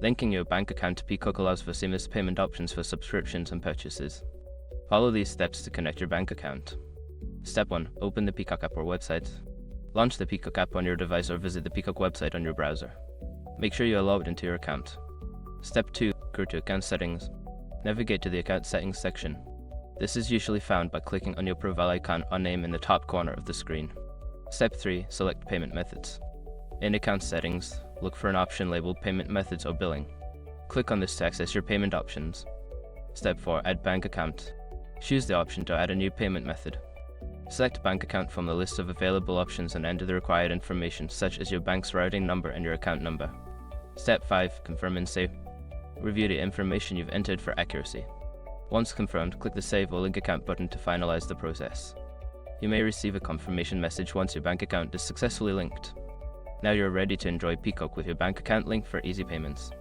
Linking your bank account to Peacock allows for seamless payment options for subscriptions and purchases. Follow these steps to connect your bank account. Step 1. Open the Peacock app or website. Launch the Peacock app on your device or visit the Peacock website on your browser. Make sure you are logged into your account. Step 2. Go to Account Settings. Navigate to the Account Settings section. This is usually found by clicking on your profile icon or name in the top corner of the screen. Step 3. Select Payment Methods. In Account Settings, look for an option labeled Payment Methods or Billing. Click on this to access your payment options. Step 4. Add Bank Account. Choose the option to add a new payment method. Select Bank Account from the list of available options and enter the required information such as your bank's routing number and your account number. Step 5. Confirm and save. Review the information you've entered for accuracy. Once confirmed, click the Save or Link Account button to finalize the process. You may receive a confirmation message once your bank account is successfully linked. Now you're ready to enjoy Peacock with your bank account linked for easy payments.